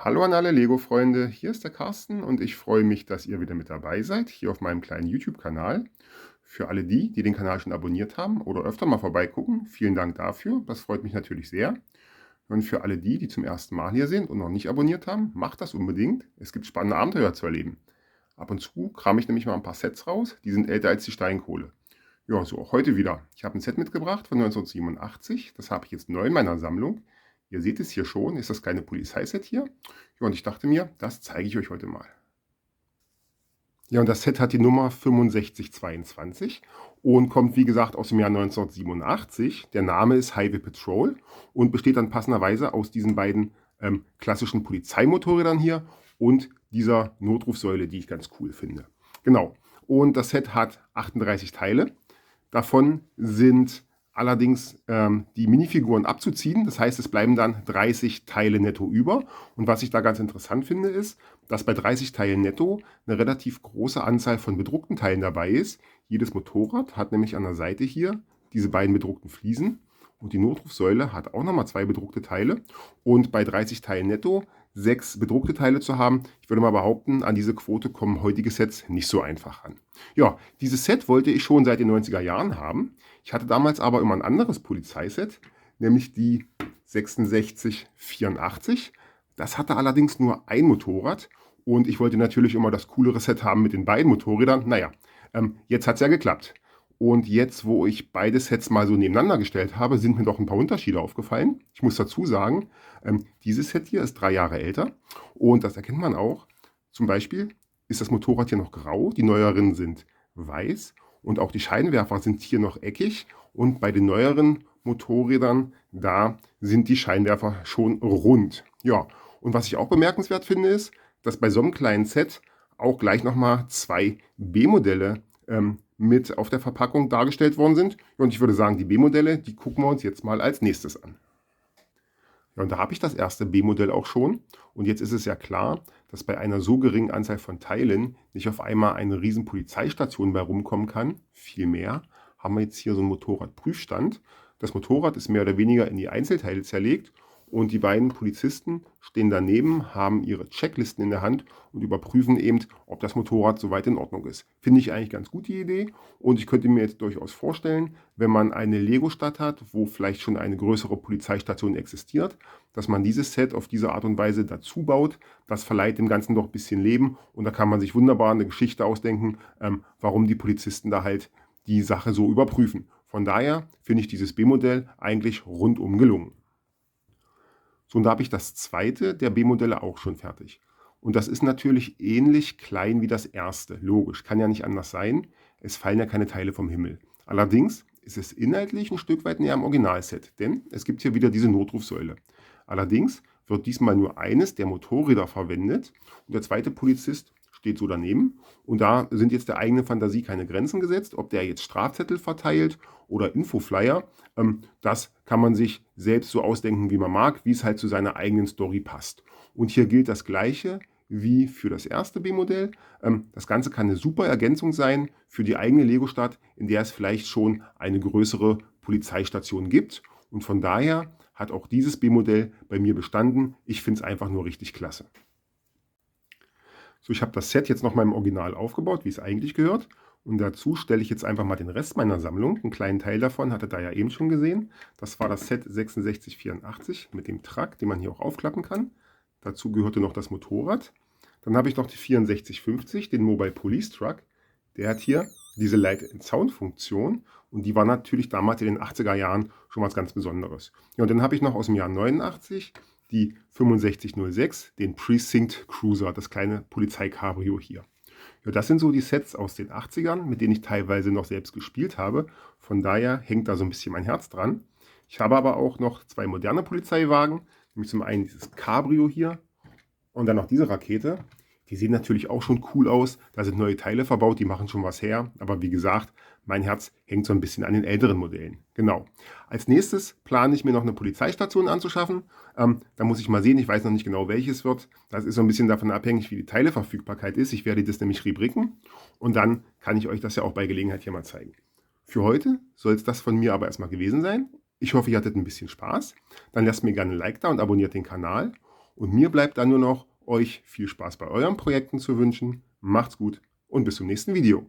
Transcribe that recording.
Hallo an alle Lego-Freunde, hier ist der Carsten und ich freue mich, dass ihr wieder mit dabei seid, hier auf meinem kleinen YouTube-Kanal. Für alle die den Kanal schon abonniert haben oder öfter mal vorbeigucken, vielen Dank dafür, das freut mich natürlich sehr. Und für alle die zum ersten Mal hier sind und noch nicht abonniert haben, macht das unbedingt, es gibt spannende Abenteuer zu erleben. Ab und zu kram ich nämlich mal ein paar Sets raus, die sind älter als die Steinkohle. Ja, so auch heute wieder. Ich habe ein Set mitgebracht von 1987, das habe ich jetzt neu in meiner Sammlung. Ihr seht es hier schon, ist das kleine Polizeiset hier. Ja, und ich dachte mir, das zeige ich euch heute mal. Ja, und das Set hat die Nummer 6522 und kommt, wie gesagt, aus dem Jahr 1987. Der Name ist Highway Patrol und besteht dann passenderweise aus diesen beiden klassischen Polizeimotorrädern hier und dieser Notrufsäule, die ich ganz cool finde. Genau. Und das Set hat 38 Teile. Davon sind allerdings die Minifiguren abzuziehen. Das heißt, es bleiben dann 30 Teile netto über. Und was ich da ganz interessant finde, ist, dass bei 30 Teilen netto eine relativ große Anzahl von bedruckten Teilen dabei ist. Jedes Motorrad hat nämlich an der Seite hier diese beiden bedruckten Fliesen. Und die Notrufsäule hat auch nochmal 2 bedruckte Teile. Und bei 30 Teilen netto 6 bedruckte Teile zu haben, ich würde mal behaupten, an diese Quote kommen heutige Sets nicht so einfach ran. Ja, dieses Set wollte ich schon seit den 90er Jahren haben. Ich hatte damals aber immer ein anderes Polizeiset, nämlich die 6684. Das hatte allerdings nur ein Motorrad und ich wollte natürlich immer das coolere Set haben mit den beiden Motorrädern. Naja, jetzt hat es ja geklappt. Und jetzt, wo ich beide Sets mal so nebeneinander gestellt habe, sind mir doch ein paar Unterschiede aufgefallen. Ich muss dazu sagen, dieses Set hier ist 3 Jahre älter und das erkennt man auch. Zum Beispiel ist das Motorrad hier noch grau, die neueren sind weiß und auch die Scheinwerfer sind hier noch eckig und bei den neueren Motorrädern, da sind die Scheinwerfer schon rund. Ja, und was ich auch bemerkenswert finde, ist, dass bei so einem kleinen Set auch gleich nochmal 2 B-Modelle mit auf der Verpackung dargestellt worden sind. Und ich würde sagen, die B-Modelle, die gucken wir uns jetzt mal als nächstes an. Ja, und da habe ich das erste B-Modell auch schon. Und jetzt ist es ja klar, dass bei einer so geringen Anzahl von Teilen nicht auf einmal eine riesen Polizeistation bei rumkommen kann. Vielmehr haben wir jetzt hier so einen Motorradprüfstand. Das Motorrad ist mehr oder weniger in die Einzelteile zerlegt und die beiden Polizisten stehen daneben, haben ihre Checklisten in der Hand und überprüfen eben, ob das Motorrad soweit in Ordnung ist. Finde ich eigentlich ganz gut die Idee und ich könnte mir jetzt durchaus vorstellen, wenn man eine Lego-Stadt hat, wo vielleicht schon eine größere Polizeistation existiert, dass man dieses Set auf diese Art und Weise dazu baut. Das verleiht dem Ganzen doch ein bisschen Leben und da kann man sich wunderbar eine Geschichte ausdenken, warum die Polizisten da halt die Sache so überprüfen. Von daher finde ich dieses B-Modell eigentlich rundum gelungen. So, und da habe ich das zweite der B-Modelle auch schon fertig. Und das ist natürlich ähnlich klein wie das erste. Logisch, kann ja nicht anders sein. Es fallen ja keine Teile vom Himmel. Allerdings ist es inhaltlich ein Stück weit näher am Originalset, denn es gibt hier wieder diese Notrufsäule. Allerdings wird diesmal nur eines der Motorräder verwendet und der zweite Polizist steht so daneben. Und da sind jetzt der eigenen Fantasie keine Grenzen gesetzt, ob der jetzt Strafzettel verteilt oder Infoflyer. Das kann man sich selbst so ausdenken, wie man mag, wie es halt zu seiner eigenen Story passt. Und hier gilt das Gleiche wie für das erste B-Modell. Das Ganze kann eine super Ergänzung sein für die eigene Lego-Stadt, in der es vielleicht schon eine größere Polizeistation gibt. Und von daher hat auch dieses B-Modell bei mir bestanden. Ich finde es einfach nur richtig klasse. So, ich habe das Set jetzt noch mal im Original aufgebaut, wie es eigentlich gehört. Und dazu stelle ich jetzt einfach mal den Rest meiner Sammlung. Einen kleinen Teil davon hattet ihr ja eben schon gesehen. Das war das Set 6684 mit dem Truck, den man hier auch aufklappen kann. Dazu gehörte noch das Motorrad. Dann habe ich noch die 6450, den Mobile Police Truck. Der hat hier diese Light-and-Sound-Funktion und die war natürlich damals in den 80er Jahren schon was ganz Besonderes. Ja, und dann habe ich noch aus dem Jahr 89 die 6506, den Precinct Cruiser, das kleine Polizeicabrio hier. Ja, das sind so die Sets aus den 80ern, mit denen ich teilweise noch selbst gespielt habe. Von daher hängt da so ein bisschen mein Herz dran. Ich habe aber auch noch 2 moderne Polizeiwagen, nämlich zum einen dieses Cabrio hier und dann noch diese Rakete. Die sehen natürlich auch schon cool aus. Da sind neue Teile verbaut, die machen schon was her. Aber wie gesagt, mein Herz hängt so ein bisschen an den älteren Modellen. Genau. Als nächstes plane ich mir noch eine Polizeistation anzuschaffen. Da muss ich mal sehen, ich weiß noch nicht genau, welches wird. Das ist so ein bisschen davon abhängig, wie die Teileverfügbarkeit ist. Ich werde das nämlich rebricken und dann kann ich euch das ja auch bei Gelegenheit hier mal zeigen. Für heute soll es das von mir aber erstmal gewesen sein. Ich hoffe, ihr hattet ein bisschen Spaß. Dann lasst mir gerne ein Like da und abonniert den Kanal. Und mir bleibt dann nur noch, euch viel Spaß bei euren Projekten zu wünschen. Macht's gut und bis zum nächsten Video.